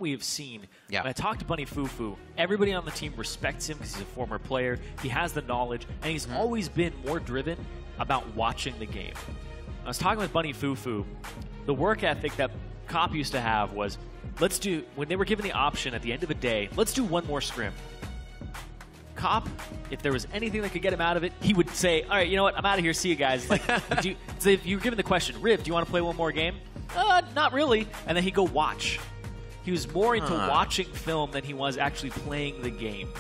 we have seen. Yeah. When I talked to Bunny Fufu, everybody on the team respects him because he's a former player. He has the knowledge, and he's always been more driven about watching the game. I was talking with Bunny Fufu. The work ethic that Cop used to have was, when they were given the option at the end of the day, let's do one more scrim. Cop, if there was anything that could get him out of it, he would say, all right, you know what, I'm out of here, see you guys. Like, so if you were given the question, Rib, do you want to play one more game? Not really. And then he'd go watch. He was more into watching film than he was actually playing the game.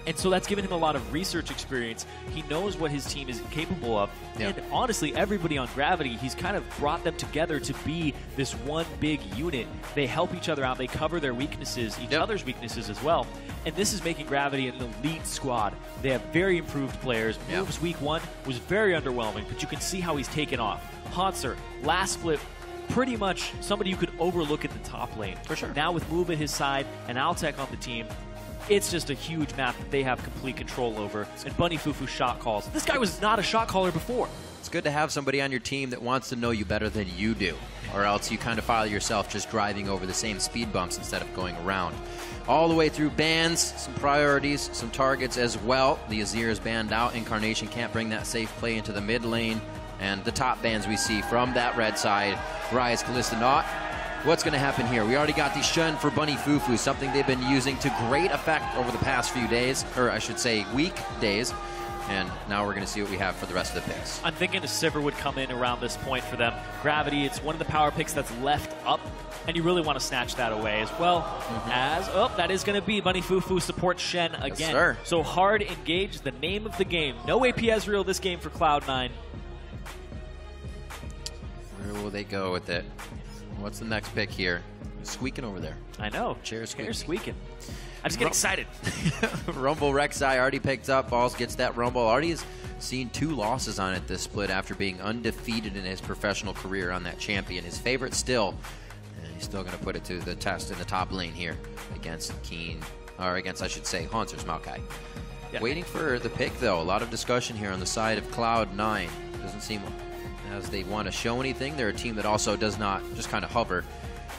And so that's given him a lot of research experience. He knows what his team is capable of. Yeah. And honestly, everybody on Gravity, he's kind of brought them together to be this one big unit. They help each other out. They cover their weaknesses, each other's weaknesses as well. And this is making Gravity an elite squad. They have very improved players. Moves week 1 was very underwhelming, but you can see how he's taken off. Hanser, last split, pretty much somebody you could overlook at the top lane. For sure. Now with Move at his side and Altec on the team, it's just a huge map that they have complete control over. And Bunny Fufu shot calls. This guy was not a shot caller before. It's good to have somebody on your team that wants to know you better than you do, or else you kind of file yourself just driving over the same speed bumps instead of going around. All the way through bans, some priorities, some targets as well. The Azir is banned out. Incarnation can't bring that safe play into the mid lane. And the top bans we see from that red side, Rise, Kalista not. What's going to happen here? We already got the Shun for Bunny Fufu, something they've been using to great effect over the past few days, or I should say weekdays. And now we're going to see what we have for the rest of the picks. I'm thinking a Sivir would come in around this point for them. Gravity, it's one of the power picks that's left up, and you really want to snatch that away as well as, that is going to be Bunny Fufu supports Shen again. Yes, sir. So hard engaged, the name of the game. No AP Ezreal this game for Cloud9. Where will they go with it? What's the next pick here? Squeaking over there. I know. Chair squeaking. I just get excited. Rumble Rek'Sai already picked up. Balls gets that Rumble. Already has seen 2 losses on it this split after being undefeated in his professional career on that champion. His favorite still. And he's still going to put it to the test in the top lane here against Keen. Or against, I should say, Hanser's Maokai. Yeah. Waiting for the pick, though. A lot of discussion here on the side of Cloud9. Doesn't seem as they want to show anything. They're a team that also does not just kind of hover.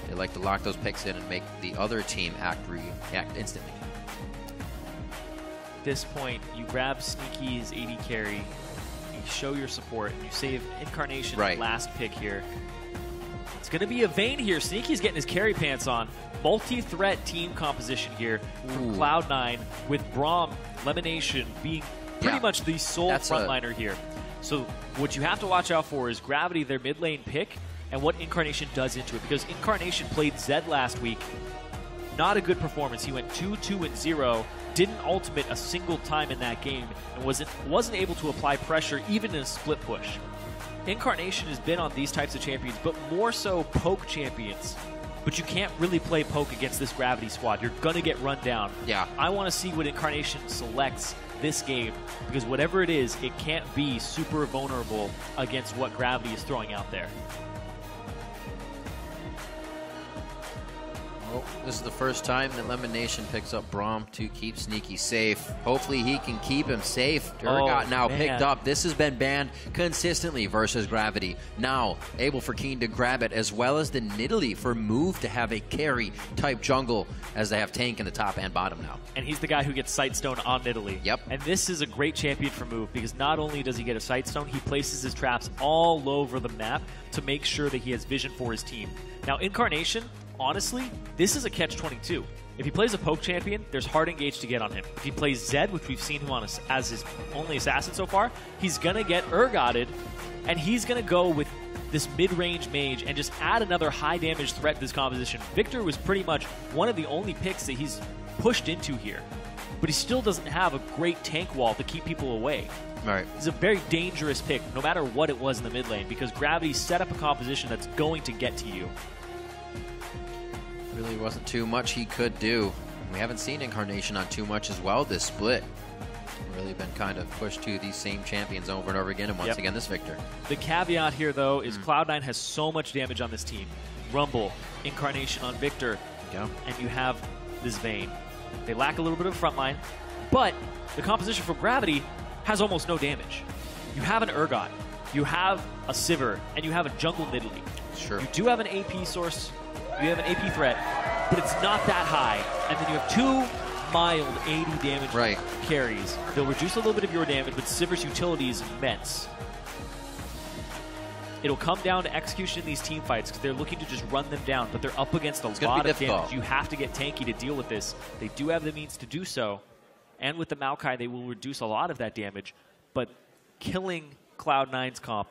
They like to lock those picks in and make the other team react instantly. At this point, you grab Sneaky's AD carry, you show your support, and you save Incarnation last pick here. It's going to be a Vayne here. Sneaky's getting his carry pants on. Multi-threat team composition here from Cloud9 with Braum, Lemonation being pretty much the sole frontliner here. So what you have to watch out for is Gravity, their mid lane pick, and what Incarnation does into it. Because Incarnation played Zed last week. Not a good performance. He went 2-2-0, didn't ultimate a single time in that game, and wasn't able to apply pressure even in a split push. Incarnation has been on these types of champions, but more so poke champions. But you can't really play poke against this Gravity squad. You're going to get run down. Yeah. I want to see what Incarnation selects this game, because whatever it is, it can't be super vulnerable against what Gravity is throwing out there. Well, this is the first time that Lemonation picks up Braum to keep Sneaky safe. Hopefully he can keep him safe. Durgot now picked up. This has been banned consistently versus Gravity. Now able for Keen to grab it, as well as the Nidalee for Move to have a carry type jungle, as they have tank in the top and bottom now. And he's the guy who gets Sightstone on Nidalee. Yep. And this is a great champion for Move, because not only does he get a Sightstone, he places his traps all over the map to make sure that he has vision for his team. Now Incarnation, honestly, this is a catch-22. If he plays a poke champion, there's hard engage to get on him. If he plays Zed, which we've seen him on as his only assassin so far, he's going to get Urgoted, and he's going to go with this mid-range mage and just add another high-damage threat to this composition. Victor was pretty much one of the only picks that he's pushed into here, but he still doesn't have a great tank wall to keep people away. Right. It's a very dangerous pick, no matter what it was in the mid lane, because Gravity set up a composition that's going to get to you. Really wasn't too much he could do. We haven't seen Incarnation on too much as well this split. Really been kind of pushed to these same champions over and over again, and once again this Victor. The caveat here, though, is Cloud9 has so much damage on this team. Rumble, Incarnation on Victor, and you have this Vayne. They lack a little bit of frontline, but the composition for Gravity has almost no damage. You have an Urgot, you have a Sivir, and you have a jungle Nidalee. Sure. You do have an AP source, you have an AP threat, but it's not that high. And then you have 2 mild 80 damage carries. They'll reduce a little bit of your damage, but Sivir's utility is immense. It'll come down to execution in these team fights because they're looking to just run them down, but they're up against a lot of damage. You have to get tanky to deal with this. They do have the means to do so, and with the Maokai, they will reduce a lot of that damage, but killing Cloud9's comp,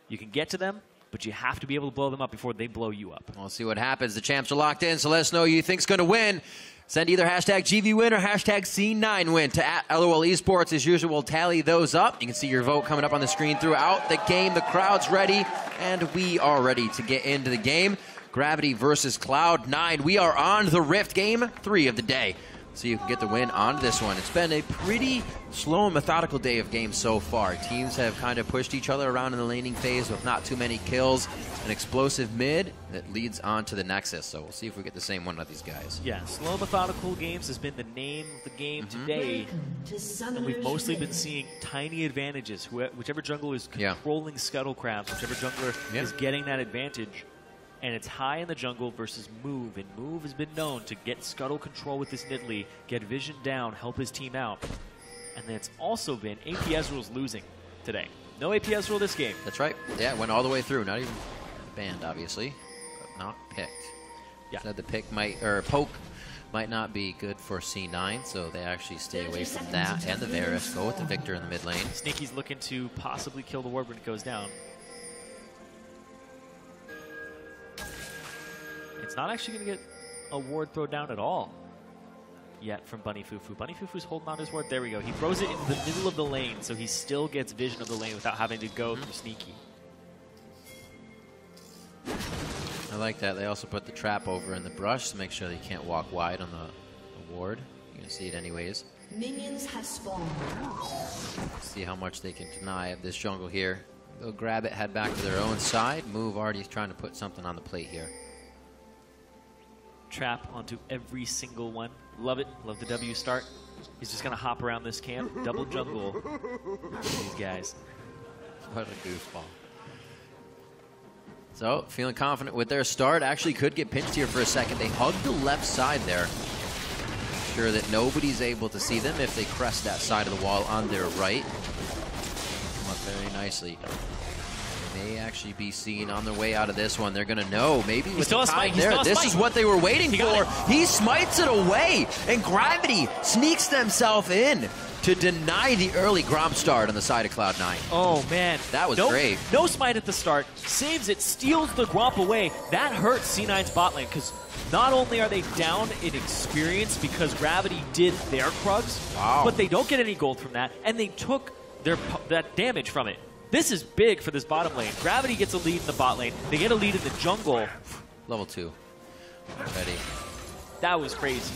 you can get to them, but you have to be able to blow them up before they blow you up. We'll see what happens. The champs are locked in, so let us know who you think's going to win. Send either hashtag GVWin or hashtag C9Win to @LOL Esports. As usual, we'll tally those up. You can see your vote coming up on the screen throughout the game. The crowd's ready, and we are ready to get into the game. Gravity versus Cloud9. We are on the Rift, game 3 of the day. See who can get the win on this one. It's been a pretty slow and methodical day of games so far. Teams have kind of pushed each other around in the laning phase with not too many kills. An explosive mid that leads on to the Nexus. So we'll see if we get the same one with these guys. Yeah, slow methodical games has been the name of the game today. And we've mostly been seeing tiny advantages. Whichever jungler is controlling Scuttle Crabs, whichever jungler is getting that advantage. And it's high in the jungle versus Move. And Move has been known to get Scuttle control with this Nidalee, get Vision down, help his team out. And then it's also been AP Ezreal's losing today. No AP Ezreal this game. That's right. Yeah, it went all the way through. Not even banned, obviously, but not picked. Yeah. Said the pick poke might not be good for C9, so they actually stay away from that and the Varus. Go with the Victor in the mid lane. Sneaky's looking to possibly kill the ward when it goes down. It's not actually going to get a ward throw down at all yet from Bunny Fufu. Bunny Fufu's holding on his ward. There we go. He throws it into the middle of the lane, so he still gets vision of the lane without having to go through Sneaky. I like that. They also put the trap over in the brush to make sure they can't walk wide on the ward. You can see it anyways. Minions have spawned. See how much they can deny of this jungle here. They'll grab it, head back to their own side. Move already trying to put something on the plate here. Trap onto every single one. Love it. Love the W start. He's just going to hop around this camp. Double jungle. These guys. What a goofball. So, feeling confident with their start. Actually could get pinched here for a second. They hug the left side there. Make sure that nobody's able to see them if they crest that side of the wall on their right. Come up very nicely. May actually be seen on their way out of this one. They're going to know. Maybe with the time there. This is what they were waiting for. He smites it away, and Gravity sneaks themselves in to deny the early Gromp start on the side of Cloud9. Oh, man. That was great. No smite at the start. Saves it, steals the Gromp away. That hurts C9's bot lane, because not only are they down in experience because Gravity did their Krugs, but they don't get any gold from that, and they took that damage from it. This is big for this bottom lane. Gravity gets a lead in the bot lane. They get a lead in the jungle. Level 2. Ready. That was crazy.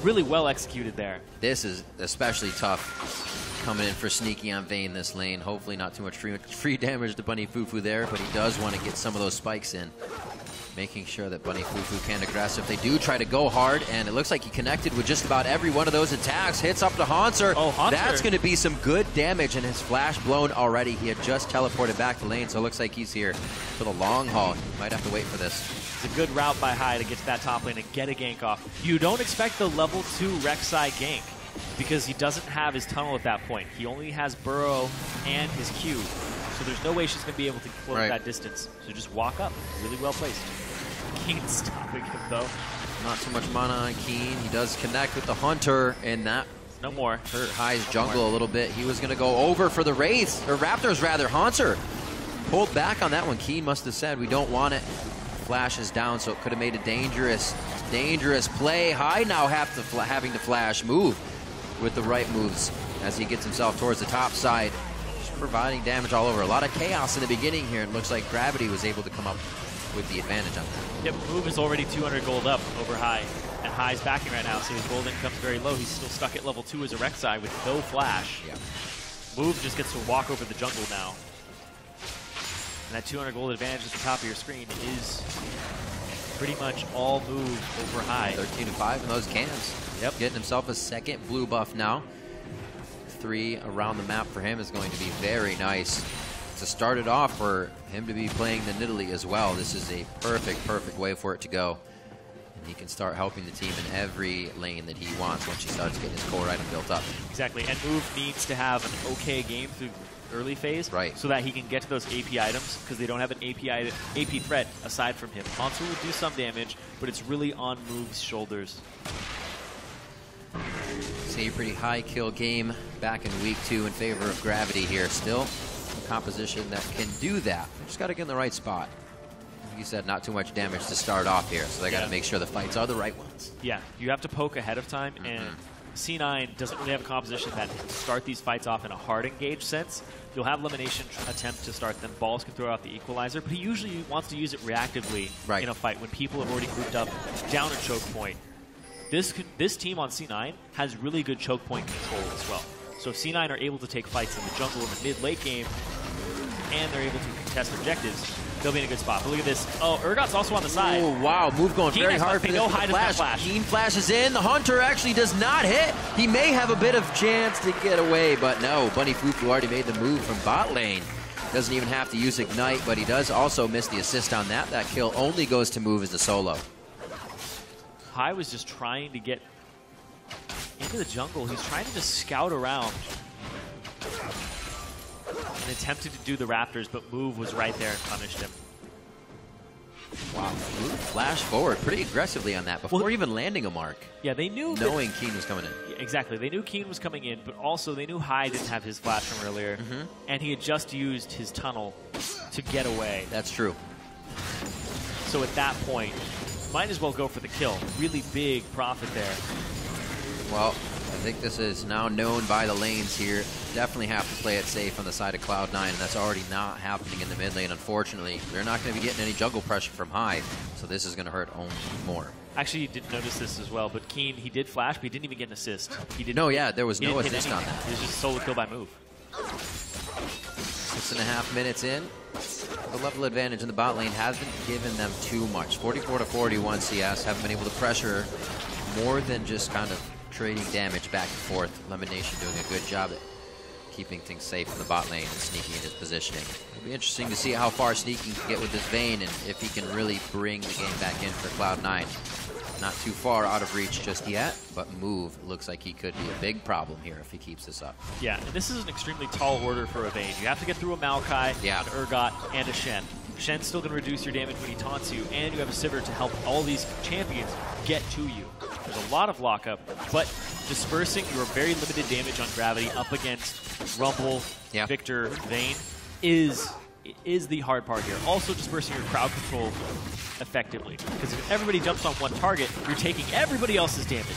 Really well executed there. This is especially tough coming in for Sneaky on Vayne this lane. Hopefully not too much free damage to Bunny Fufu there, but he does want to get some of those spikes in. Making sure that Bunny Fufu can aggressive. They do try to go hard, and it looks like he connected with just about every one of those attacks. Hits up to Haunter. Oh, Haunter. That's going to be some good damage, and his flash blown already. He had just teleported back to lane, so it looks like he's here for the long haul. Might have to wait for this. It's a good route by High to get to that top lane and get a gank off. You don't expect the level 2 Rek'Sai gank because he doesn't have his tunnel at that point. He only has Burrow and his Q. So there's no way she's going to be able to close that distance. So just walk up. Really well placed. Keen stopping him, though. Not too much mana on Keen. He does connect with the Hunter, and that no more hurt High's jungle a little bit. He was going to go over for the Wraith, or Raptors rather. Haunter pulled back on that one. Keen must have said, we don't want it. Flash is down, so it could have made a dangerous play. High now having to flash. Move with the right moves as he gets himself towards the top side. Just providing damage all over. A lot of chaos in the beginning here. It looks like Gravity was able to come up with the advantage on that. Yep, Move is already 200 gold up over High. And High's backing right now, so his gold income's very low. He's still stuck at level 2 as a Rek'Sai with no flash. Yeah. Move just gets to walk over the jungle now. And that 200 gold advantage at the top of your screen is pretty much all Move over High. 13-5 in those cans. Yep. Getting himself a second blue buff now. 3 around the map for him is going to be very nice. To start it off for him to be playing the Nidalee as well. This is a perfect way for it to go. And he can start helping the team in every lane that he wants once he starts getting his core item built up. Exactly, and Move needs to have an okay game through early phase, right, so that he can get to those AP items, because they don't have an AP threat aside from him. Hansu will do some damage, but it's really on Move's shoulders. See a pretty high kill game back in week 2 in favor of Gravity here. Still a composition that can do that. They just got to get in the right spot. Like you said, not too much damage to start off here, so they got to make sure the fights are the right ones. Yeah, you have to poke ahead of time, and C9 doesn't really have a composition that can start these fights off in a hard engage sense. You'll have Elimination attempt to start them. Balls can throw out the equalizer, but he usually wants to use it reactively in a fight when people have already grouped up down a choke point. This team on C9 has really good choke point control as well. So if C9 are able to take fights in the jungle in the mid-late game, and they're able to contest objectives, they'll be in a good spot. But look at this. Oh, Urgot's also on the side. Oh, wow. Move going Keen very hard for no the flash. Keen flashes in. The Hunter actually does not hit. He may have a bit of chance to get away, but no. Bunny Fufu already made the move from bot lane. Doesn't even have to use Ignite, but he does also miss the assist on that. That kill only goes to Move as a solo. Hai was just trying to get into the jungle. He's trying to just scout around and attempted to do the Raptors, but Move was right there and punished him. Wow, Move flashed forward pretty aggressively on that before even landing a mark. Yeah, they knew knowing Keen was coming in. Yeah, exactly, they knew Keen was coming in, but also they knew Hai didn't have his flash from earlier, and he had just used his tunnel to get away. That's true. So at that point, might as well go for the kill. Really big profit there. Well, I think this is now known by the lanes here. Definitely have to play it safe on the side of Cloud9, and that's already not happening in the mid lane, unfortunately. They're not going to be getting any jungle pressure from Hai, so this is going to hurt only more. Actually, you didn't notice this as well, but Keen, he did flash, but he didn't even get an assist. He didn't. No, yeah, there was no assist on that. It was just a solo kill by Move. 6.5 minutes in. The level advantage in the bot lane hasn't given them too much. 44 to 41 CS. Haven't been able to pressure more than just kind of trading damage back and forth. Elimination doing a good job at keeping things safe in the bot lane and sneaking in his positioning. It'll be interesting to see how far Sneaky can get with this Vayne and if he can really bring the game back in for Cloud9. Not too far out of reach just yet, but Move looks like he could be a big problem here if he keeps this up. Yeah, and this is an extremely tall order for a Vayne. You have to get through a Maokai, an Urgot, and a Shen. Shen's still going to reduce your damage when he taunts you, and you have a Sivir to help all these champions get to you. There's a lot of lockup, but dispersing your very limited damage on Gravity up against Rumble, Victor, Vayne is the hard part here. Also dispersing your crowd control effectively, because if everybody jumps on one target, you're taking everybody else's damage.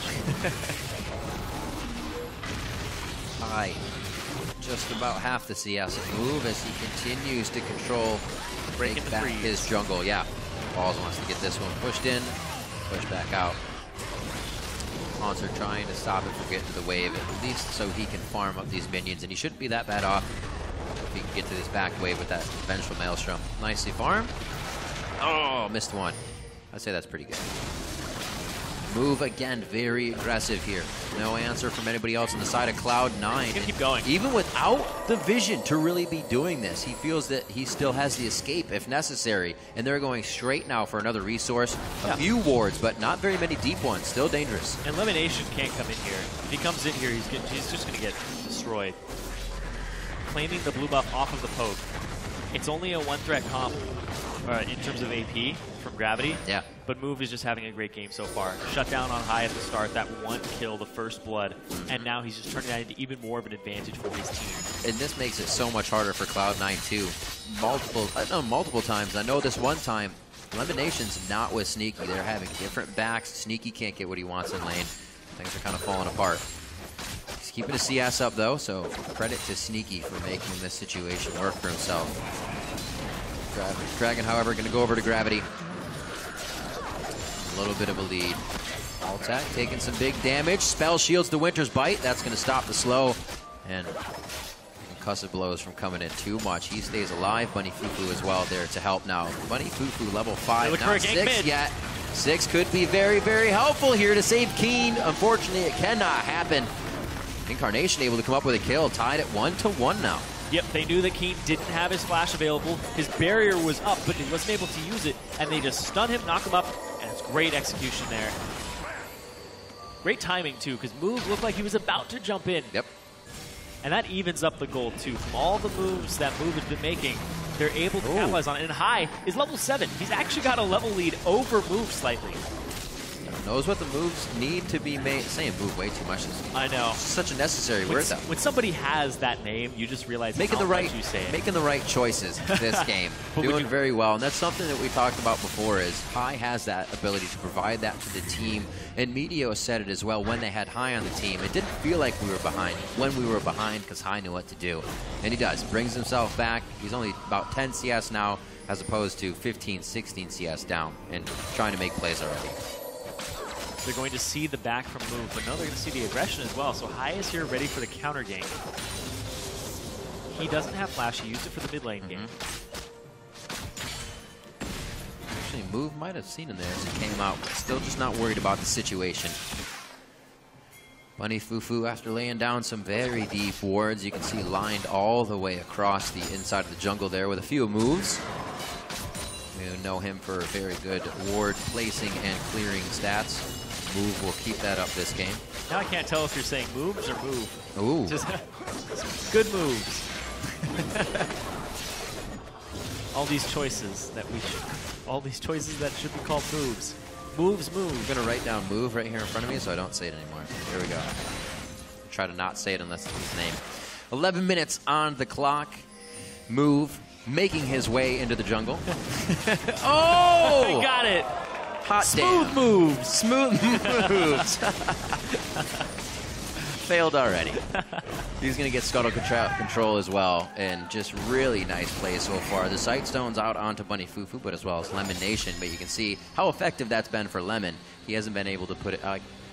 Hai, just about half the CS Move as he continues to control, break back his jungle. Yeah, Balls wants to get this one pushed in, push back out. Monster trying to stop it from getting to the wave, at least so he can farm up these minions, and he shouldn't be that bad off if he can get to this back wave with that vengeful Maelstrom. Nicely farmed. Oh, missed one. I'd say that's pretty good. Move again, very aggressive here. No answer from anybody else on the side of Cloud9. He's gonna keep going. Even without the vision to really be doing this, he feels that he still has the escape if necessary. And they're going straight now for another resource. A few wards, but not very many deep ones. Still dangerous. Elimination can't come in here. If he comes in here, he's just gonna get destroyed. Claiming the blue buff off of the poke. It's only a one-threat comp in terms of AP from Gravity. Yeah. But Move is just having a great game so far. Shut down on Hai at the start, that one kill, the first blood, and now he's just turning that into even more of an advantage for his team. And this makes it so much harder for Cloud9 too. Multiple times. I know this one time, Elimination's not with Sneaky. They're having different backs. Sneaky can't get what he wants in lane. Things are kind of falling apart. He's keeping his CS up though, so credit to Sneaky for making this situation work for himself. Dragon, however, going to go over to Gravity. A little bit of a lead. Altac taking some big damage. Spell shields the Winter's Bite. That's going to stop the slow. And concussive blows from coming in too much. He stays alive. Bunny Fufu as well there to help now. Bunny Fufu level 5, not 6 yet. 6 could be very, very helpful here to save Keen. Unfortunately, it cannot happen. Incarnation able to come up with a kill. Tied at 1-1 now. Yep, they knew that Keen didn't have his flash available. His barrier was up, but he wasn't able to use it, and they just stun him, knock him up, and it's Great execution there. Great timing, too, because Move looked like he was about to jump in. Yep. And that evens up the gold, too. From all the moves that Move has been making, they're able to capitalize on it. And High is level 7. He's actually got a level lead over Move slightly. Knows what the moves need to be made. Saying move way too much is I know. Such a necessary word, though. When somebody has that name, you just realize making how the right much you say it. Making the right choices this game. Doing very well. And that's something that we talked about before is High has that ability to provide that to the team. And Medio said it as well when they had High on the team. It didn't feel like we were behind when we were behind because High knew what to do. And he does. Brings himself back. He's only about 10 CS now as opposed to 15, 16 CS down and trying to make plays already. They're going to see the back from Move, but now they're going to see the aggression as well. So High is here ready for the counter game. He doesn't have Flash. He used it for the mid lane game. Actually, Move might have seen him there as he came out, but still just not worried about the situation. Bunny Fufu, after laying down some very deep wards, you can see lined all the way across the inside of the jungle there with a few moves. You know him for very good ward placing and clearing stats. Move will keep that up this game. Now I can't tell if you're saying moves or move. Ooh. Just good moves. All these choices that should be called moves. Moves, move. I'm gonna write down move right here in front of me so I don't say it anymore. Here we go. Try to not say it unless it's his name. 11 minutes on the clock. Move making his way into the jungle. Oh! I got it. Hot Smooth damn. moves. Smooth moves. Failed already. He's going to get scuttle control as well, and just really nice play so far. The sight stone's out onto Bunny Fufu, but as well as Lemon Nation, but you can see how effective that's been for Lemon. He hasn't been able to put it...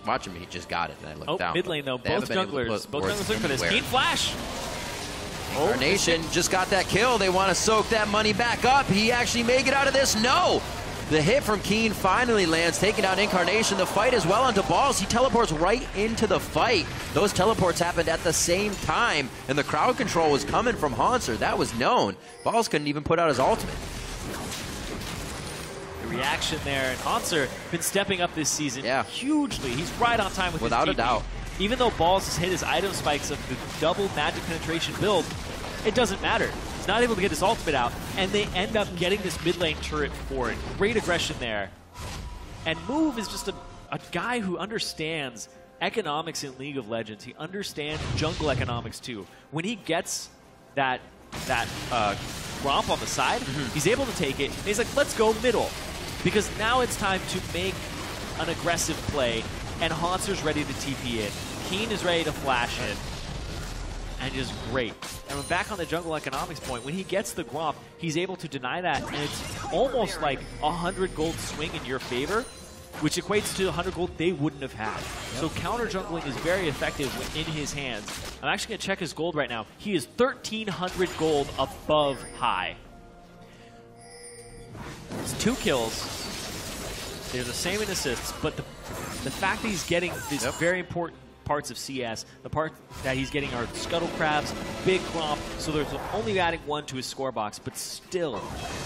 watch him, he just got it, and I looked down. Mid lane, though. Both junglers looking for this. Keen Flash. Incarnation just got that kill. They want to soak that money back up. He actually may get out of this. No! The hit from Keen finally lands, taking out Incarnation. The fight as well onto Balls. He teleports right into the fight. Those teleports happened at the same time, and the crowd control was coming from Haunter. That was known. Balls couldn't even put out his ultimate. The reaction there, and Haunter been stepping up this season hugely. He's right on time with without his a doubt. Even though Balls has hit his item spikes of the double magic penetration build, it doesn't matter. He's not able to get his ultimate out, and they end up getting this mid lane turret for it. Great aggression there. And Move is just a guy who understands economics in League of Legends. He understands jungle economics too. When he gets that romp on the side, he's able to take it, and he's like, let's go middle. Because now it's time to make an aggressive play, and Haunter's ready to TP it. Keen is ready to flash it. And just great. And we're back on the jungle economics point. When he gets the Gromp, he's able to deny that, and it's almost like 100 gold swing in your favor, which equates to 100 gold they wouldn't have had. So counter jungling is very effective in his hands. I'm actually going to check his gold right now. He is 1,300 gold above High. It's 2 kills. They're the same in assists, but the fact that he's getting these very important parts of CS, the part that he's getting are Scuttle Crabs, Big Gromp, so there's only adding 1 to his score box, but still,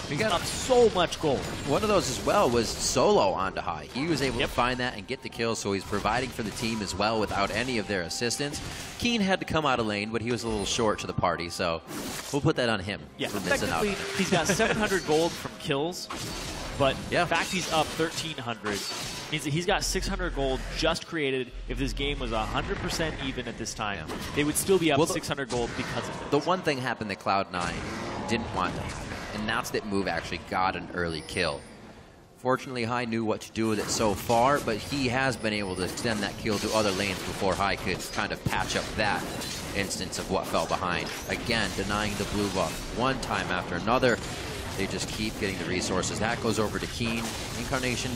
he got up so much gold. One of those as well was solo onto High. He was able to find that and get the kill, so he's providing for the team as well without any of their assistance. Keen had to come out of lane, but he was a little short to the party, so we'll put that on him for missing out. He's got 700 gold from kills, but the fact he's up 1,300 means that he's got 600 gold just created. If this game was 100% even at this time, they would still be up 600 gold because of it. The one thing happened that Cloud9 didn't want to happen, and that's that Move actually got an early kill. Fortunately, High knew what to do with it so far, but he has been able to extend that kill to other lanes before High could kind of patch up that instance of what fell behind. Again, denying the blue buff one time after another. They just keep getting the resources. That goes over to Keen. Incarnation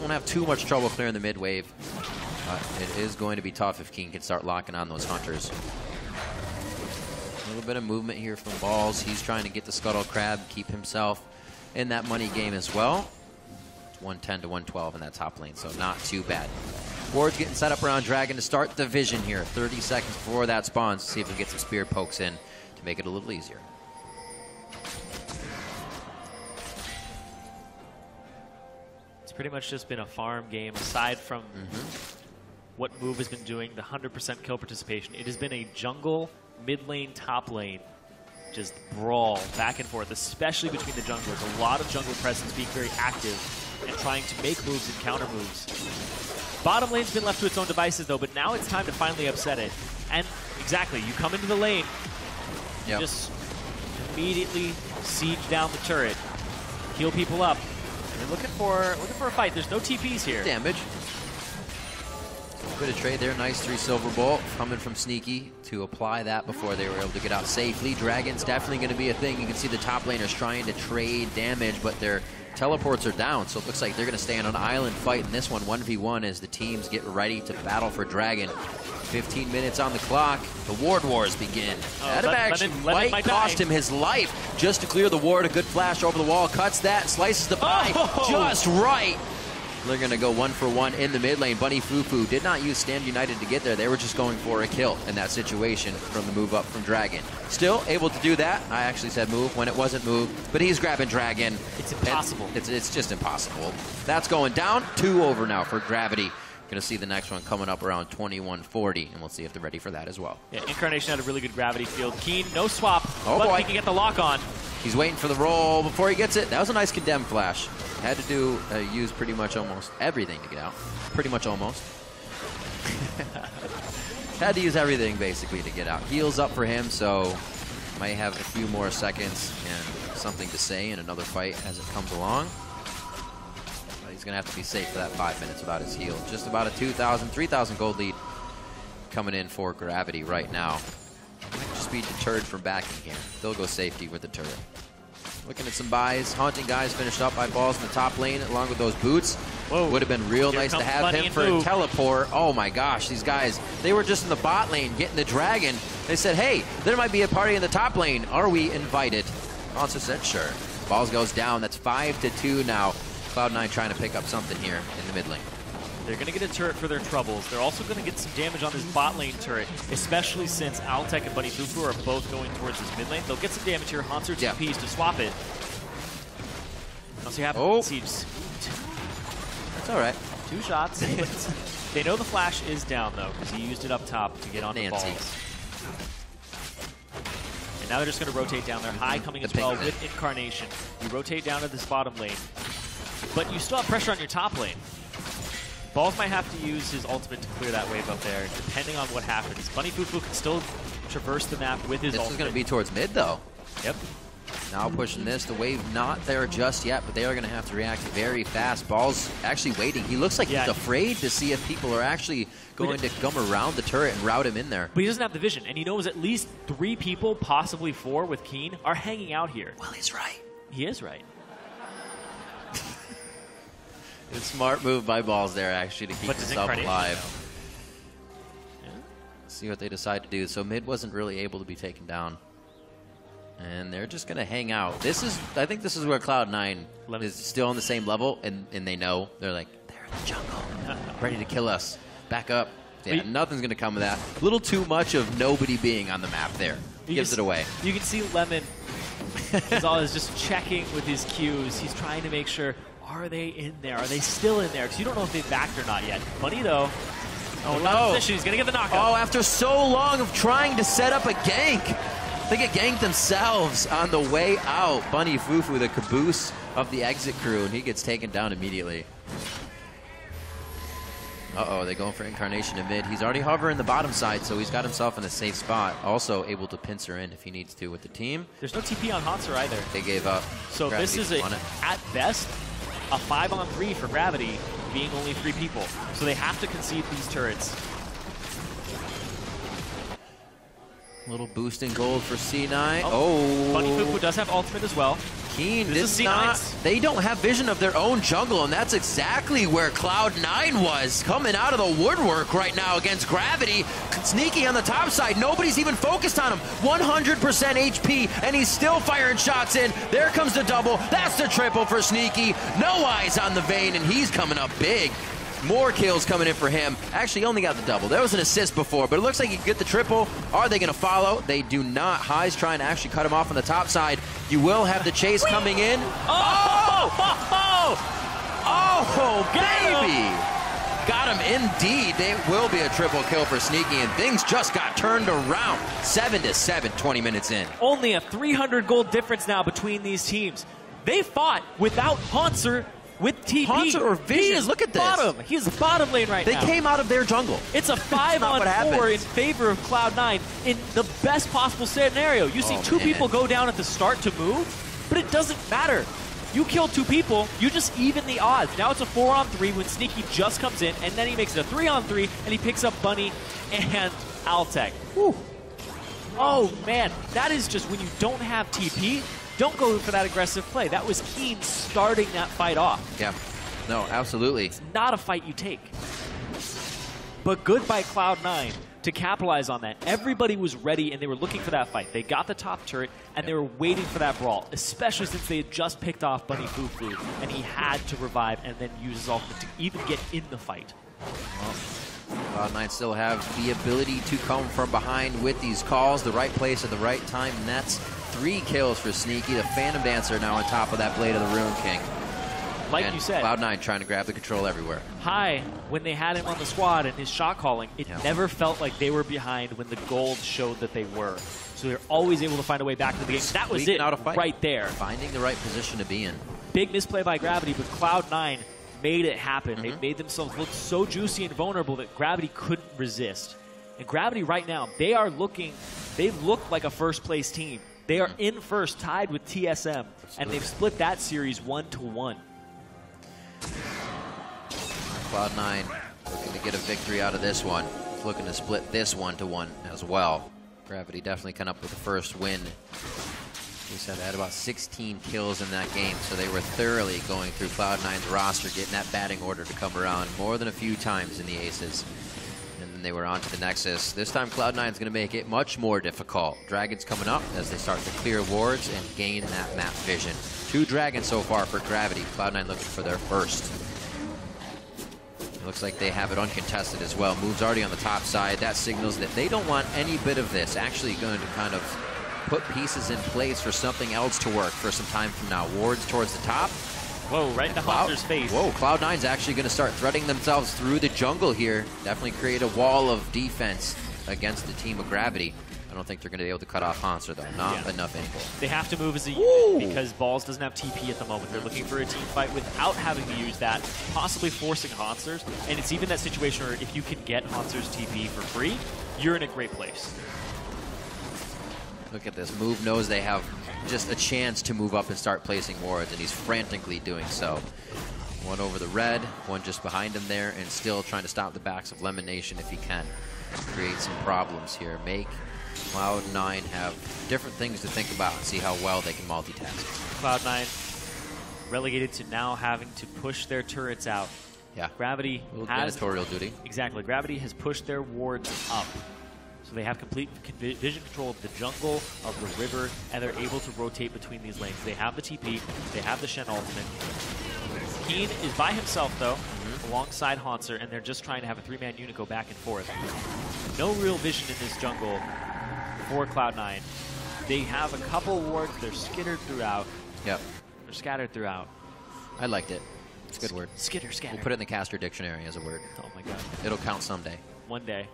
won't have too much trouble clearing the mid wave. But it is going to be tough if Keen can start locking on those hunters. A little bit of movement here from Balls. He's trying to get the Scuttle Crab, keep himself in that money game as well. It's 110 to 112 in that top lane, so not too bad. Ward's getting set up around Dragon to start the vision here. 30 seconds before that spawns. See if we can get some spear pokes in to make it a little easier. pretty much just been a farm game aside from what Move has been doing, the 100% kill participation. It has been a jungle, mid lane, top lane, just brawl back and forth, especially between the junglers. A lot of jungle presence being very active and trying to make moves and counter moves. Bottom lane's been left to its own devices, though, but now it's time to finally upset it. And exactly, you come into the lane, you just immediately siege down the turret, heal people up. And they're looking for a fight. There's no TPs here. Damage. Bit of trade there. Nice 3 silver bolt coming from Sneaky to apply that before they were able to get out safely. Dragon's definitely going to be a thing. You can see the top laners trying to trade damage, but their teleports are down, so it looks like they're going to stay on an island fight in this one, 1v1, as the teams get ready to battle for Dragon. 15 minutes on the clock. The ward wars begin. That actually might cost him his life just to clear the ward. A good flash over the wall, cuts that, slices the pie just right. They're going to go 1 for 1 in the mid lane. Bunny Fufu did not use Stand United to get there. They were just going for a kill in that situation from the move up from Dragon. Still able to do that. I actually said move when it wasn't move, but he's grabbing Dragon. It's impossible. It's just impossible. That's going down. 2 over now for Gravity. Going to see the next one coming up around 2140, and we'll see if they're ready for that as well. Yeah, Incarnation had a really good Gravity field. Keen, no swap, but he can get the lock on. He's waiting for the roll before he gets it. That was a nice condemn flash. Had to use pretty much almost everything to get out. Pretty much almost. Had to use everything basically to get out. Heals up for him, so might have a few more seconds and something to say in another fight as it comes along. But he's going to have to be safe for that 5 minutes without his heal. Just about a 2,000, 3,000 gold lead coming in for Gravity right now. Might just be deterred from backing here. They'll go safety with the turret. Looking at some buys. Haunting Guys finished up by Balls in the top lane along with those boots. Whoa. Would have been real nice to have him for a teleport. Oh my gosh, these guys, they were just in the bot lane getting the Dragon. They said, hey, there might be a party in the top lane. Are we invited? Also said, sure. Balls goes down. That's 5-2 now. Cloud9 trying to pick up something here in the mid lane. They're going to get a turret for their troubles. They're also going to get some damage on this bot lane turret, especially since Altec and Bunny Fufu are both going towards this mid lane. They'll get some damage here. Hanser TPs to swap it. I'll see what happens. Siege. That's all right. 2 shots. They know the flash is down, though, because he used it up top to get on the balls. And now they're just going to rotate down. They're high coming as well with Incarnation. You rotate down to this bottom lane, but you still have pressure on your top lane. Balls might have to use his ultimate to clear that wave up there, depending on what happens. Bunny Fufu can still traverse the map with his ultimate. This is going to be towards mid, though. Yep. Now pushing this. The wave not there just yet, but they are going to have to react very fast. Balls actually waiting. He looks like he's afraid to see if people are actually going to come around the turret and route him in there. But he doesn't have the vision, and he knows at least 3 people, possibly 4 with Keen, are hanging out here. Well, he's right. He is right. It's a smart move by Balls there, actually, to keep himself alive. Yeah. See what they decide to do. So mid wasn't really able to be taken down. And they're just going to hang out. I think this is where Cloud9 is still on the same level, and they know. They're like, they're in the jungle, ready to kill us. Back up. Yeah, nothing's going to come of that. A little too much of nobody being on the map there. Gives it away. You can see Lemon is just checking with his cues. He's trying to make sure, are they in there? Are they still in there? Because you don't know if they've backed or not yet. Bunny, though. Oh, no. He's going to get the knockout. Oh, after so long of trying to set up a gank. They get ganked themselves on the way out. Bunny Fufu, the caboose of the exit crew, and he gets taken down immediately. Uh-oh, they're going for Incarnation in mid. He's already hovering the bottom side, so he's got himself in a safe spot. Also able to pincer in if he needs to with the team. There's no TP on Hanser either. They gave up. So this is, at best, a 5-on-3 for Gravity, being only 3 people. So they have to concede these turrets. Little boost in gold for C9. Bunny Fufu does have ultimate as well. Keen did not. They don't have vision of their own jungle, and that's exactly where Cloud9 was. Coming out of the woodwork right now against Gravity. Sneaky on the top side. Nobody's even focused on him. 100% HP, and he's still firing shots in. There comes the double. That's the triple for Sneaky. No eyes on the vein, and he's coming up big. More kills coming in for him. Actually, only got the double. There was an assist before, but it looks like he could get the triple. Are they going to follow? They do not. High's trying to actually cut him off on the top side. You will have the chase coming in. Oh, Got baby! Got him indeed. They will be a triple kill for Sneaky, and things just got turned around. 7-7, 20 minutes in. Only a 300 gold difference now between these teams. They fought without Haunter with TP. Haunter or Vision, He is look at this. Bottom. He is the bottom lane right now. They came out of their jungle. It's a 5-on-4 in favor of Cloud9 in the best possible scenario. You see two people go down at the start to move, but it doesn't matter. You kill two people, you just even the odds. Now it's a 4-on-3 when Sneaky just comes in, and then he makes it a 3-on-3, and he picks up Bunny and Altec. Whew. Oh, man, that is just when you don't have TP, don't go for that aggressive play. That was Keen starting that fight off. Yeah, no, absolutely. It's not a fight you take. But good by Cloud9 to capitalize on that. Everybody was ready, and they were looking for that fight. They got the top turret, and they were waiting for that brawl, especially since they had just picked off Bunny Fufu, and he had to revive and then use his ultimate to even get in the fight. Well, Cloud9 still have the ability to come from behind with these calls, the right place at the right time, and that's 3 kills for Sneaky. The Phantom Dancer now on top of that Blade of the Rune King. Like and you said, Cloud9 trying to grab the control everywhere. High, when they had him on the squad and his shot calling, it never felt like they were behind when the gold showed that they were. So they're always able to find a way back to the game. That was it, right there. Finding the right position to be in. Big misplay by Gravity, but Cloud9 made it happen. They made themselves look so juicy and vulnerable that Gravity couldn't resist. And Gravity right now, they look like a first-place team. They are in first, tied with TSM, and they've split that series 1-1. Cloud9 looking to get a victory out of this one. Looking to split this 1-1 as well. Gravity definitely come up with the first win. We said they had about 16 kills in that game, so they were thoroughly going through Cloud9's roster, getting that batting order to come around more than a few times in the Aces. And then they were on to the Nexus. This time Cloud9 is going to make it much more difficult. Dragons coming up as they start to clear wards and gain that map vision. 2 dragons so far for Gravity. Cloud9 looking for their first. It looks like they have it uncontested as well. Moves already on the top side. That signals that they don't want any bit of this. Actually going to kind of put pieces in place for something else to work for some time from now. Wards towards the top. Whoa, right into Haunter's face. Whoa, Cloud9's actually going to start threading themselves through the jungle here. Definitely create a wall of defense against the team of Gravity. I don't think they're going to be able to cut off Haunter, though. Not enough anymore. They have to move as a unit because Balls doesn't have TP at the moment. They're looking for a team fight without having to use that, possibly forcing Haunter's. And it's even that situation where if you can get Haunter's TP for free, you're in a great place. Look at this. Move knows they have just a chance to move up and start placing wards, and he's frantically doing so. One over the red, one just behind him there, and still trying to stop the backs of Lemon Nation if he can. Create some problems here. Make Cloud9 have different things to think about and see how well they can multitask. Cloud9 relegated to now having to push their turrets out. Yeah. Gravity has editorial duty. Exactly. Gravity has pushed their wards up. So they have complete vision control of the jungle, of the river, and they're able to rotate between these lanes. They have the TP, they have the Shen ultimate. Keen is by himself, though, alongside Haunter, and they're just trying to have a 3-man unit go back and forth. No real vision in this jungle for Cloud9. They have a couple wards, they're skittered throughout. Yep. They're scattered throughout. I liked it. It's a good word. Scatter. We'll put it in the caster dictionary as a word. Oh my god. It'll count someday. One day.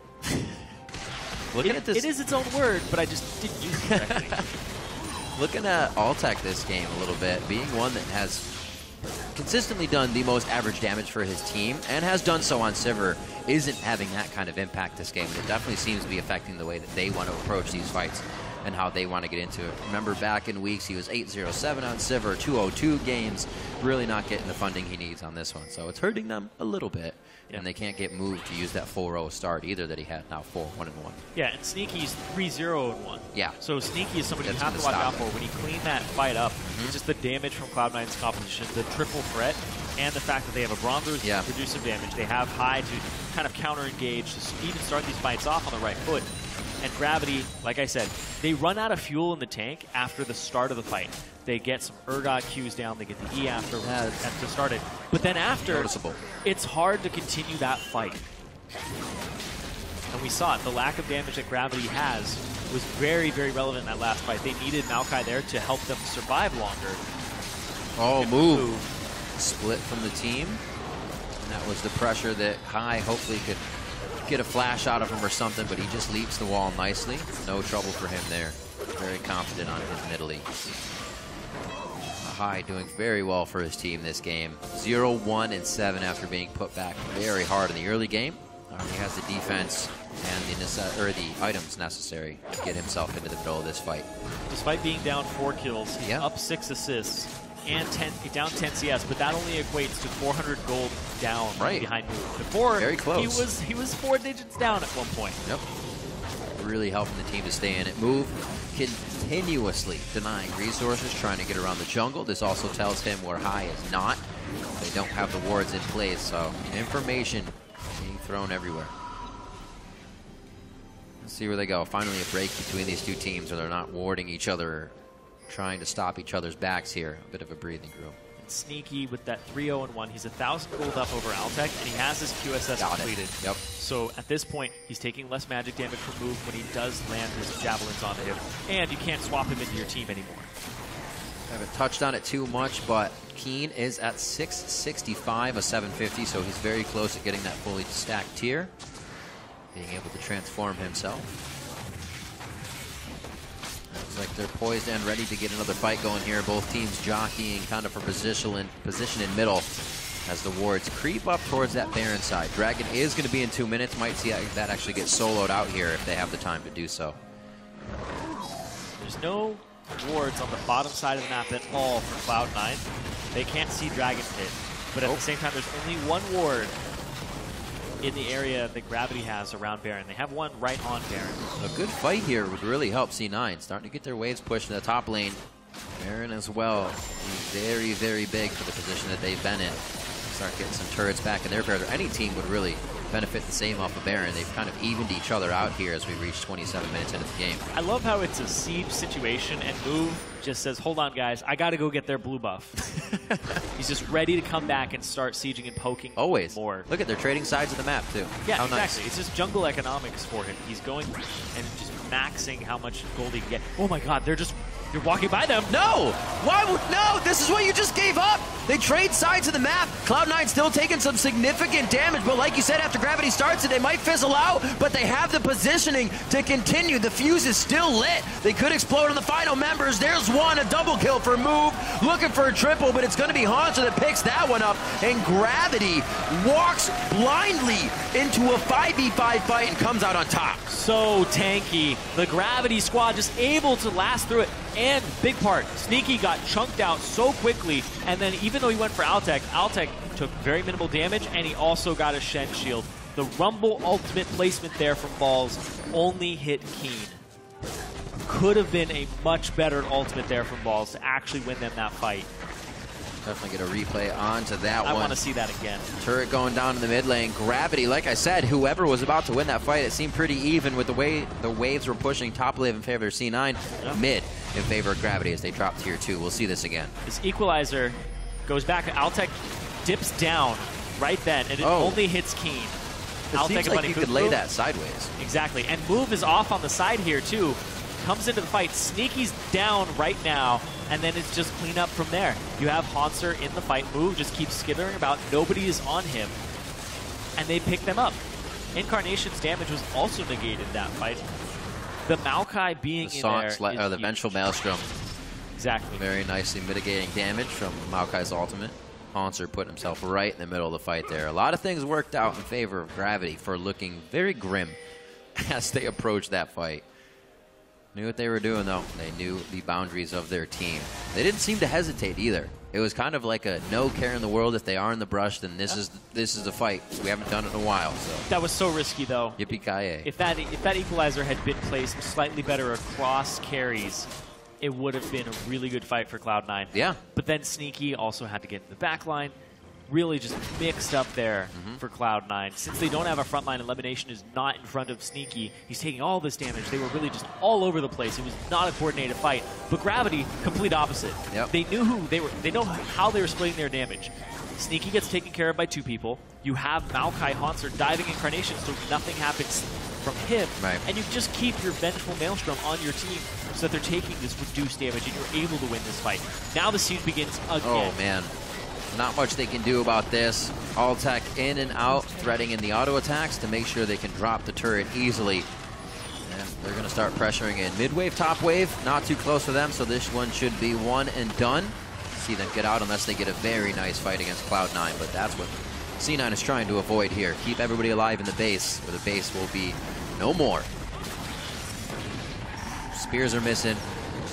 Looking at this, it is its own word, but I just didn't use it correctly. Looking at Altec this game a little bit, being one that has consistently done the most average damage for his team and has done so on Sivir, isn't having that kind of impact this game. It definitely seems to be affecting the way that they want to approach these fights and how they want to get into it. Remember back in weeks, he was 8-0-7 on Sivir, 2-0-2 games, really not getting the funding he needs on this one. So it's hurting them a little bit, and they can't get moved to use that full row start either that he had, now 4-1-1. Yeah, and Sneaky's 3-0-1. Yeah. So Sneaky is somebody you have to watch out for. When he cleaned that fight up, just the damage from Cloud9's composition, the triple threat, and the fact that they have a Bronzer to reduce some damage. They have High to kind of counter-engage, to even start these fights off on the right foot. And Gravity, like I said, they run out of fuel in the tank after the start of the fight. They get some Urgot Qs down, they get the E after to start it. But then after, it's hard to continue that fight. And we saw it. The lack of damage that Gravity has was very, very relevant in that last fight. They needed Maokai there to help them survive longer. Oh, move. split from the team. And that was the pressure that High hopefully could get a flash out of him or something, but he just leaps the wall nicely. No trouble for him there. Very confident on his middle. High doing very well for his team this game. 0-1-7 after being put back very hard in the early game. He has the defense and the items necessary to get himself into the middle of this fight. Despite being down 4 kills, he's up 6 assists and down 10 CS, but that only equates to 400 gold down behind Move. Before, very close. He was 4 digits down at one point. Yep. Really helping the team to stay in it. Move continuously denying resources, trying to get around the jungle. This also tells him where High is not. They don't have the wards in place, so information being thrown everywhere. Let's see where they go. Finally a break between these two teams where they're not warding each other, trying to stop each other's backs here. A bit of a breathing room. Sneaky with that 3-0-1. He's 1,000 gold up over Altec, and he has his QSS completed. Yep. So at this point, he's taking less magic damage from Move when he does land his javelins onto him, and you can't swap him into your team anymore. Haven't touched on it too much, but Keen is at 665, a 750, so he's very close to getting that fully stacked tier. Being able to transform himself. Looks like they're poised and ready to get another fight going here. Both teams jockeying kind of for position in middle as the wards creep up towards that Baron side. Dragon is going to be in 2 minutes. Might see that actually get soloed out here if they have the time to do so. There's no wards on the bottom side of the map at all for Cloud9. They can't see Dragon hit, but at the same time, there's only one ward in the area that Gravity has around Baron. They have one right on Baron. A good fight here would really help C9. Starting to get their waves pushed in the top lane. Baron as well. He's very, very big for the position that they've been in. Start getting some turrets back in their pair. Any team would really benefit the same off of Baron. They've kind of evened each other out here as we reach 27 minutes into the game. I love how it's a siege situation and Move just says, hold on guys, I gotta go get their blue buff. He's just ready to come back and start sieging and poking more. Look at, they're trading sides of the map too. Yeah, how exactly. Nice. It's just jungle economics for him. He's going and just maxing how much gold he can get. Oh my god, you're walking by them. No! Why would, no! This is what you just gave up! They trade sides of the map. Cloud9 still taking some significant damage, but like you said, after Gravity starts it, they might fizzle out, but they have the positioning to continue. The fuse is still lit. They could explode on the final members. There's one, a double kill for Move. Looking for a triple, but it's going to be Haunter that picks that one up, and Gravity walks blindly into a 5v5 fight and comes out on top. So tanky. The Gravity squad just able to last through it. And big part, Sneaky got chunked out so quickly, and then even though he went for Altec, Altec took very minimal damage, and he also got a Shen shield. The Rumble ultimate placement there from Balls only hit Keen. Could have been a much better ultimate there from Balls to actually win them that fight. Definitely get a replay onto that one. I want to see that again. Turret going down in the mid lane. Gravity, like I said, whoever was about to win that fight, it seemed pretty even with the way the waves were pushing top wave in favor of C9, mid in favor of Gravity as they drop tier 2. We'll see this again. This equalizer goes back. Altec dips down right then, and it only hits Keen. It seems like you could lay that sideways. Exactly, and Move is off on the side here too. Comes into the fight. Sneaky's down right now, and then it's just clean up from there. You have Haunter in the fight. Move just keeps skittering about. Nobody is on him, and they pick them up. Incarnation's damage was also negated in that fight. The Maokai being in there is the Vengeful Maelstrom. Exactly. Very nicely mitigating damage from Maokai's ultimate. Haunter put himself right in the middle of the fight there. A lot of things worked out in favor of Gravity for looking very grim as they approached that fight. Knew what they were doing, though. They knew the boundaries of their team. They didn't seem to hesitate either. It was kind of like a no care in the world. If they are in the brush, then this is the fight. We haven't done it in a while. So that was so risky, though. Yippee-ki-yay. If that equalizer had been placed slightly better across carries, it would have been a really good fight for Cloud9. Yeah. But then Sneaky also had to get in the back line. Really just mixed up there for Cloud9. Since they don't have a frontline, Elimination is not in front of Sneaky. He's taking all this damage. They were really just all over the place. It was not a coordinated fight. But Gravity, complete opposite. Yep. They knew who they were. They know how they were splitting their damage. Sneaky gets taken care of by 2 people. You have Maokai Haunter diving Incarnation, so nothing happens from him. Right. And you just keep your Vengeful Maelstrom on your team so that they're taking this reduced damage and you're able to win this fight. Now the siege begins again. Oh, man. not much they can do about this. Altec in and out, threading in the auto attacks to make sure they can drop the turret easily. And they're going to start pressuring in. Mid-wave, top wave, not too close for them, so this one should be one and done. See them get out unless they get a very nice fight against Cloud9, but that's what C9 is trying to avoid here. Keep everybody alive in the base, where the base will be no more. Spears are missing.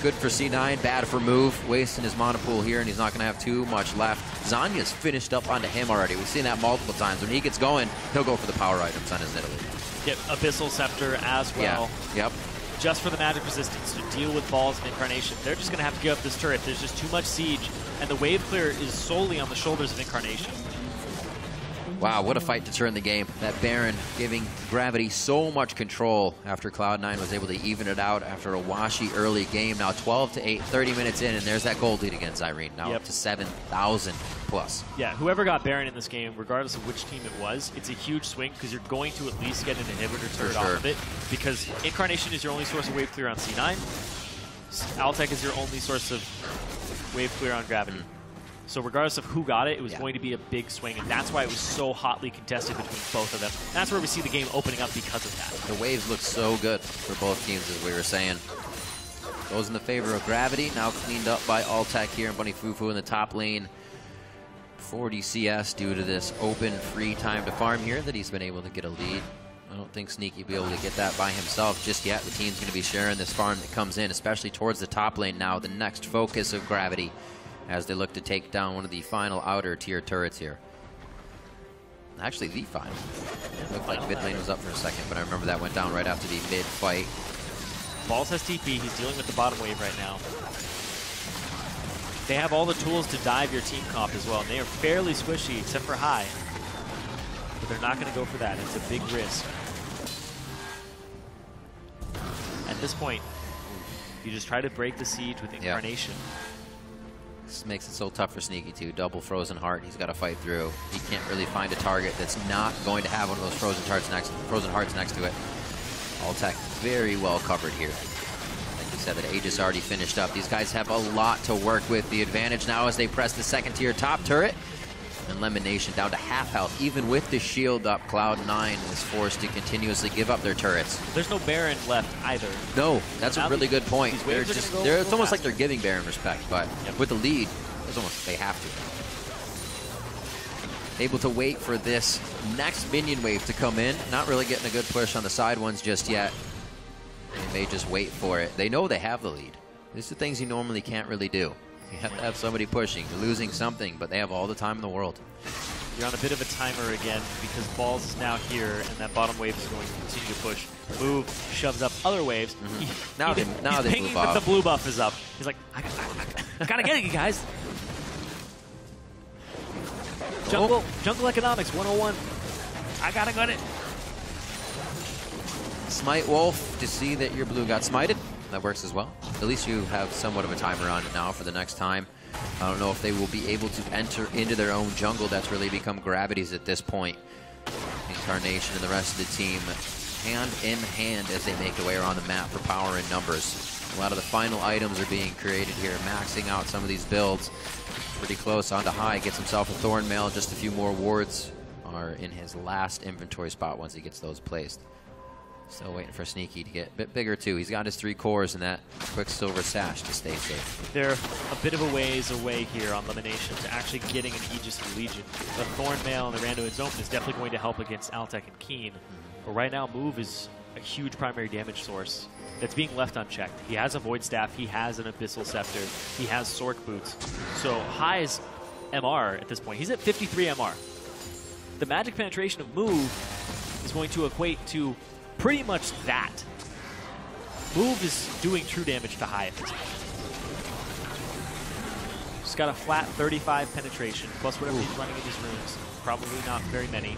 Good for C9, bad for Move. Wasting his mana pool here, and he's not going to have too much left. Zanya's finished up onto him already. We've seen that multiple times. When he gets going, he'll go for the power items on his Nidalee. Yep, Abyssal Scepter as well. Yeah, yep. Just for the magic resistance to deal with Balls and Incarnation. They're just going to have to give up this turret. There's just too much siege, and the wave clear is solely on the shoulders of Incarnation. Wow, what a fight to turn the game. That Baron giving Gravity so much control after Cloud9 was able to even it out after a washy early game. Now 12 to 8, 30 minutes in, and there's that gold lead against Irene. Now up to 7,000 plus. Yeah, whoever got Baron in this game, regardless of which team it was, it's a huge swing because you're going to at least get an inhibitor turret off of it, because Incarnation is your only source of wave clear on C9. Altec is your only source of wave clear on Gravity. So regardless of who got it, it was going to be a big swing, and that's why it was so hotly contested between both of them. And that's where we see the game opening up because of that. The waves look so good for both teams, as we were saying. Goes in the favor of Gravity, now cleaned up by Altec here, and Bunny Fufu in the top lane. 40 CS due to this open, free time to farm here that he's been able to get a lead. I don't think Sneaky will be able to get that by himself just yet. The team's going to be sharing this farm that comes in, especially towards the top lane now, the next focus of Gravity, as they look to take down one of the final outer tier turrets here. Actually, the final. It looked like mid lane was up for a second, but I remember that went down right after the mid fight. Balls has TP. He's dealing with the bottom wave right now. They have all the tools to dive your team comp as well, and they are fairly squishy, except for high. But they're not going to go for that. It's a big risk. At this point, you just try to break the siege with Incarnation. This makes it so tough for Sneaky too. Double Frozen Heart he's got to fight through. He can't really find a target that's not going to have one of those Frozen Hearts next to it. Altec very well covered here. Like you said, that Aegis already finished up. These guys have a lot to work with. The advantage now as they press the second tier top turret. And Lemon Nation down to half health. Even with the shield up, Cloud9 is forced to continuously give up their turrets. There's no Baron left either. No, that's a really good point. It's almost like they're giving Baron respect, but with the lead, it's almost they have to. Able to wait for this next minion wave to come in. Not really getting a good push on the side ones just yet. They may just wait for it. They know they have the lead. These are things you normally can't really do. You have to have somebody pushing. You're losing something, but they have all the time in the world. You're on a bit of a timer again because Balls is now here, and that bottom wave is going to continue to push. Move shoves up other waves. Now they move off. The blue buff is up. He's like, I gotta get it, you guys. Jungle economics 101. I gotta get it. Smite Wolf to see that your blue got smited. That works as well. At least you have somewhat of a timer on it now for the next time. I don't know if they will be able to enter into their own jungle. That's really become Gravity's at this point. Incarnation and the rest of the team hand in hand as they make their way around the map for power and numbers. A lot of the final items are being created here, maxing out some of these builds. Pretty close onto high, gets himself a Thorn Mail. Just a few more wards are in his last inventory spot once he gets those placed. Still waiting for Sneaky to get a bit bigger too. He's got his 3 cores and that Quicksilver Sash to stay safe. They're a bit of a ways away here on Elimination to actually getting an Aegis of Legion. The Thorn Mail and the Rando Zone is definitely going to help against Altec and Keen. But right now, Move is a huge primary damage source that's being left unchecked. He has a Void Staff, he has an Abyssal Scepter, he has Sork Boots. So High's MR at this point, he's at 53 MR. The magic penetration of Move is going to equate to pretty much that. Move is doing true damage to High at this point. Just got a flat 35 penetration, plus whatever he's running in his runes. Probably not very many.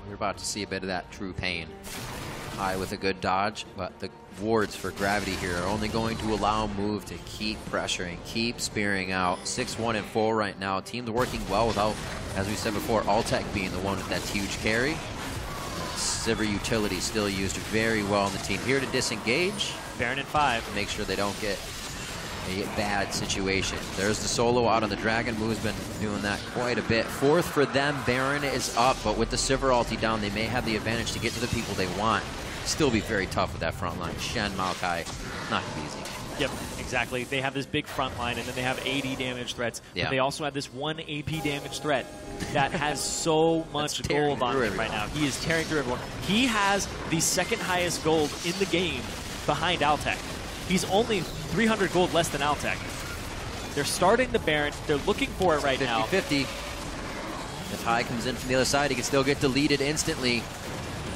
We're about to see a bit of that true pain. High with a good dodge, but the wards for Gravity here are only going to allow Move to keep pressuring, keep spearing out. 6-1 and 4 right now. Team's working well without, as we said before, Altec being the one with that huge carry. Sivir utility still used very well on the team. Here to disengage. Baron in 5. Make sure they don't get a bad situation. There's the solo out on the Dragon. Move's been doing that quite a bit. 4th for them. Baron is up, but with the Sivir ulti down, they may have the advantage to get to the people they want. Still be very tough with that front line. Shen, Maokai, not going to be easy. Yep, exactly. They have this big front line, and then they have 80 damage threats. Yeah. But they also have this 1 AP damage threat that has so much gold on him right now. He is tearing through everyone. He has the 2nd highest gold in the game behind Altec. He's only 300 gold less than Altec. They're starting the Baron. They're looking for it right now. 50-50. If High comes in from the other side, he can still get deleted instantly.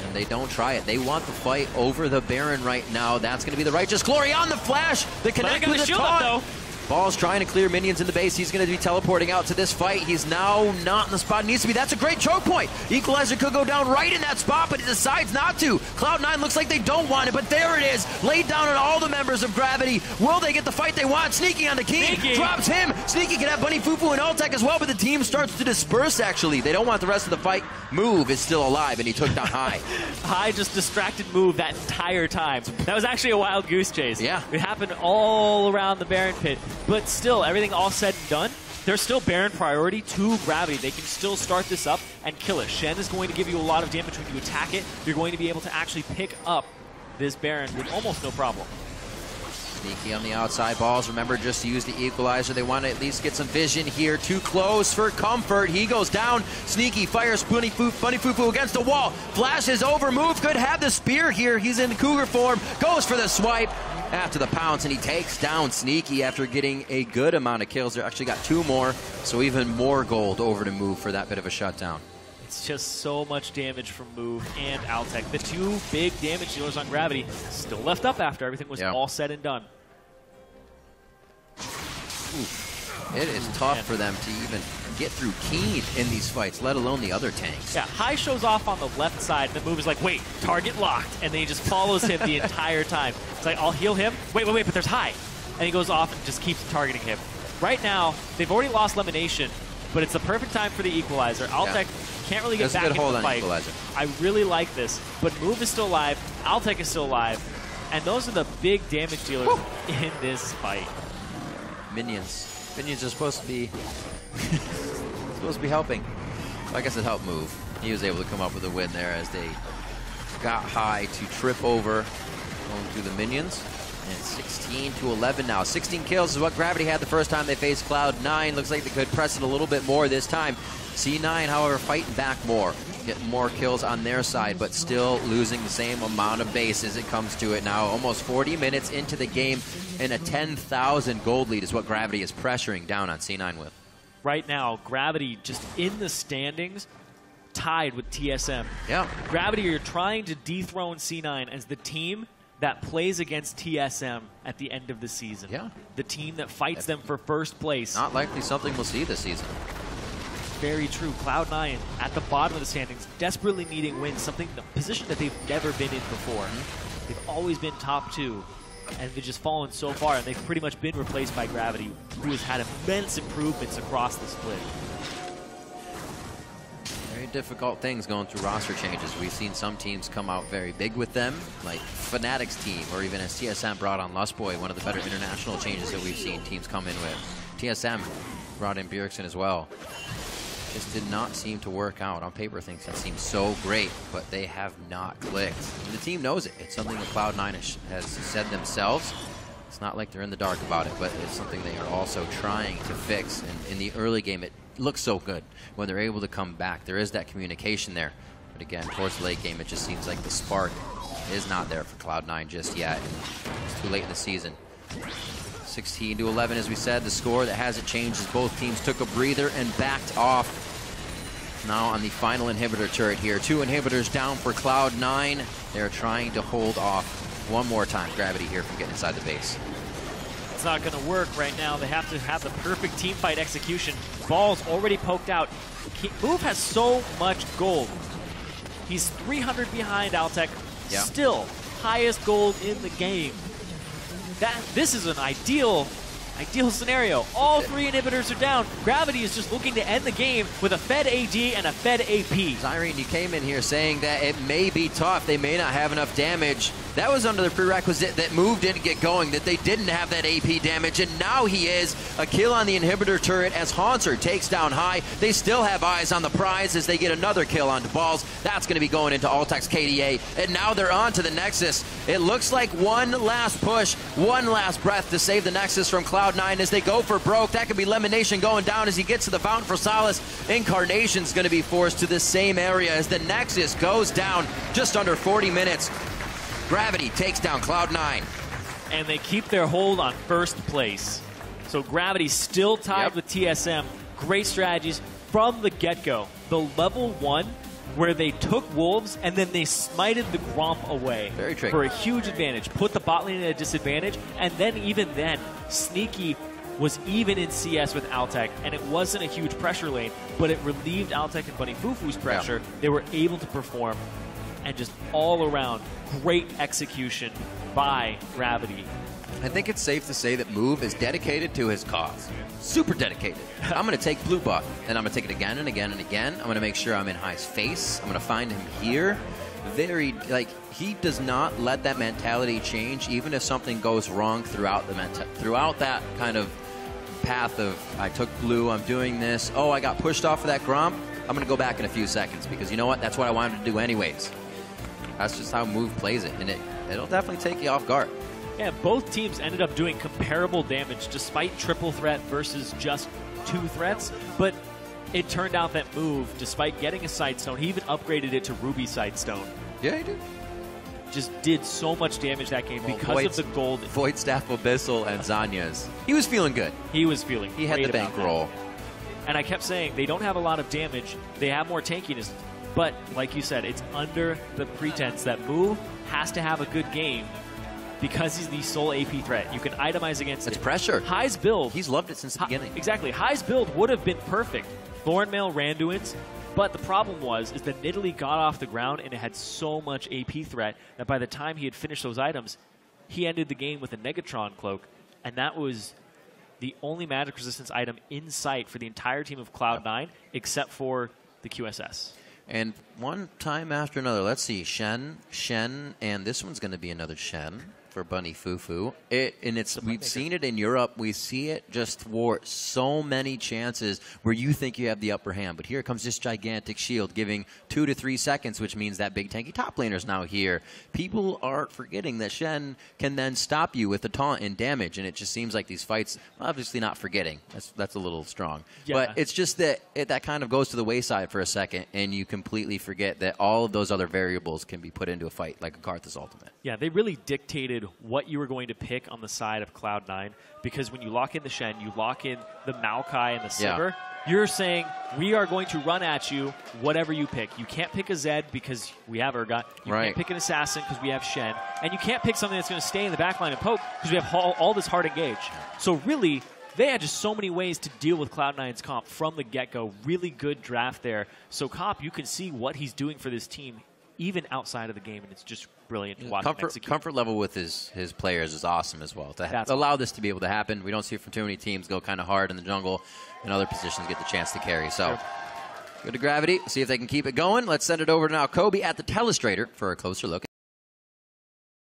And they don't try it. They want the fight over the Baron right now. That's going to be the Righteous Glory on the flash. The connect with the taunt. Ball's trying to clear minions in the base. He's going to be teleporting out to this fight. He's now not in the spot he needs to be. That's a great choke point. Equalizer could go down right in that spot, but he decides not to. Cloud9 looks like they don't want it, but there it is. Laid down on all the members of Gravity. Will they get the fight they want? Sneaky on the king. Drops him. Sneaky can have Bunny Fufu and Altec as well, but the team starts to disperse, actually. They don't want the rest of the fight. Move is still alive, and he took down High. High just distracted Move that entire time. That was actually a wild goose chase. Yeah. It happened all around the Baron pit. But still, everything all said and done, there's still Baron priority to Gravity. They can still start this up and kill it. Shen is going to give you a lot of damage when you attack it. You're going to be able to actually pick up this Baron with almost no problem. Sneaky on the outside. Balls, remember, just to use the equalizer. They want to at least get some vision here. Too close for comfort. He goes down. Sneaky fires Bunny Fufu against the wall. Flashes over. Move could have the spear here. He's in Cougar form. Goes for the swipe after the pounce, and he takes down Sneaky after getting a good amount of kills. They actually got 2 more, so even more gold over to Move for that bit of a shutdown. It's just so much damage from Move and Altec. The 2 big damage dealers on Gravity still left up after everything was all said and done. It is tough for them to even get through Keen in these fights, let alone the other tanks. Yeah, High shows off on the left side, and the Move is like, wait, target locked, and then he just follows him the entire time. It's like, I'll heal him. Wait, but there's High. And he goes off and just keeps targeting him. Right now, they've already lost Elimination, but it's the perfect time for the equalizer. Altec can't really get back into the fight. Equalizer. I really like this, but Move is still alive, Altec is still alive, and those are the big damage dealers in this fight. Minions are supposed to be helping. I guess it helped Move. He was able to come up with a win there as they got High to trip over going through the minions. And 16-11 now. 16 kills is what Gravity had the first time they faced Cloud9. Looks like they could press it a little bit more this time. C9, however, fighting back more. Getting more kills on their side, but still losing the same amount of base as it comes to it now. Almost 40 minutes into the game, and a 10,000 gold lead is what Gravity is pressuring down on C9 with. Right now, Gravity just in the standings, tied with TSM. Yeah. Gravity are trying to dethrone C9 as the team that plays against TSM at the end of the season. Yeah. The team that fights them for first place. Not likely something we'll see this season. Very true. Cloud9 at the bottom of the standings, desperately needing wins, a position that they've never been in before. They've always been top 2, and they've just fallen so far, and they've pretty much been replaced by Gravity, who has had immense improvements across the split. Very difficult things going through roster changes. We've seen some teams come out very big with them, like Fnatic's team, or even as TSM brought on Lustboy, one of the better international changes that we've seen teams come in with. TSM brought in Bjergsen as well. Just did not seem to work out. On paper, things that seem so great, but they have not clicked. And the team knows it. It's something that Cloud9 has said themselves. It's not like they're in the dark about it, but it's something they are also trying to fix. And in the early game, it looks so good when they're able to come back. There is that communication there. But again, towards the late game, it just seems like the spark is not there for Cloud9 just yet. And it's too late in the season. 16-11, as we said, the score that hasn't changed as both teams took a breather and backed off. Now on the final inhibitor turret here. 2 inhibitors down for Cloud9. They're trying to hold off one more time Gravity here from getting inside the base. It's not going to work right now. They have to have the perfect team fight execution. Ball's already poked out. Move has so much gold. He's 300 behind Altec. Still highest gold in the game. This is an ideal Ideal scenario. All 3 inhibitors are down. Gravity is just looking to end the game with a Fed AD and a Fed AP. Zyrene, you came in here saying that it may be tough. They may not have enough damage. That was under the prerequisite that Move didn't get going, that they didn't have that AP damage, and now he is. A kill on the inhibitor turret as Haunter takes down High. They still have eyes on the prize as they get another kill onto Balls. That's going to be going into Altek's KDA, and now they're on to the Nexus. It looks like one last push, one last breath to save the Nexus from Cloud9 as they go for broke. That could be Elimination going down as he gets to the Fountain for Solace. Incarnation's going to be forced to the same area as the Nexus goes down just under 40 minutes. Gravity takes down Cloud9. And they keep their hold on first place. So Gravity still tied with TSM. Great strategies from the get-go. The level 1 where they took Wolves and then they smited the Gromp away. Very tricky. For a huge advantage. Put the bot lane at a disadvantage. And then even then, Sneaky was even in CS with Altek, and it wasn't a huge pressure lane, but it relieved Altek and Bunny Fufu's pressure. Yeah. They were able to perform, and just all around, great execution by Gravity. I think it's safe to say that Move is dedicated to his cause. Super dedicated. I'm going to take blue buff, and I'm going to take it again and again and again. I'm going to make sure I'm in High's face. I'm going to find him here. Very, like, he does not let that mentality change, even if something goes wrong throughout that kind of path of, I took blue, I'm doing this, oh, I got pushed off of that Gromp, I'm going to go back in a few seconds, because you know what? That's what I wanted to do anyways. That's just how Move plays it, and it'll definitely take you off guard. Yeah, both teams ended up doing comparable damage despite triple threat versus just 2 threats, but it turned out that Move, despite getting a Sightstone, he even upgraded it to Ruby Sightstone. Yeah, he did. Just did so much damage that game because of the gold. Void Staff Abyssal and Zanya's. He was feeling good. He was feeling He had the bankroll. And I kept saying, they don't have a lot of damage. They have more tankiness. But, like you said, it's under the pretense that Move has to have a good game because he's the sole AP threat. You can itemize against it. It's pressure. High's build. He's loved it since the beginning. Exactly. High's build would have been perfect. Thornmail, Randuin's. But the problem is that Nidalee got off the ground and it had so much AP threat that by the time he had finished those items, he ended the game with a Negatron cloak. And that was the only magic resistance item in sight for the entire team of Cloud9, except for the QSS. And one time after another, let's see, Shen, and this one's going to be another Shen for Bunny Fufu. We've seen it in Europe. We see it just thwart so many chances where you think you have the upper hand. But here comes this gigantic shield giving 2 to 3 seconds, which means that big tanky top laner's now here. People are forgetting that Shen can then stop you with a taunt and damage, and it just seems like these fights, obviously not forgetting. That's a little strong. Yeah. But it's just that that kind of goes to the wayside for a second, and you completely forget that all of those other variables can be put into a fight, like a Karthus ultimate. Yeah, they really dictated what you were going to pick on the side of Cloud9, because when you lock in the Shen, you lock in the Maokai and the Sivir, you're saying, we are going to run at you whatever you pick. You can't pick a Zed because we have Urgot. You can't pick an Assassin because we have Shen. And you can't pick something that's going to stay in the backline and poke because we have all this hard engage. So really, they had just so many ways to deal with Cloud9's comp from the get-go. Really good draft there. So Cop, you can see what he's doing for this team even outside of the game, and it's just brilliant to watch him execute. Comfort level with his players is awesome as well. To allow this to be able to happen, we don't see it from too many teams go kind of hard in the jungle, and other positions get the chance to carry. So, go to Gravity, see if they can keep it going. Let's send it over to now Kobe at the Telestrator for a closer look.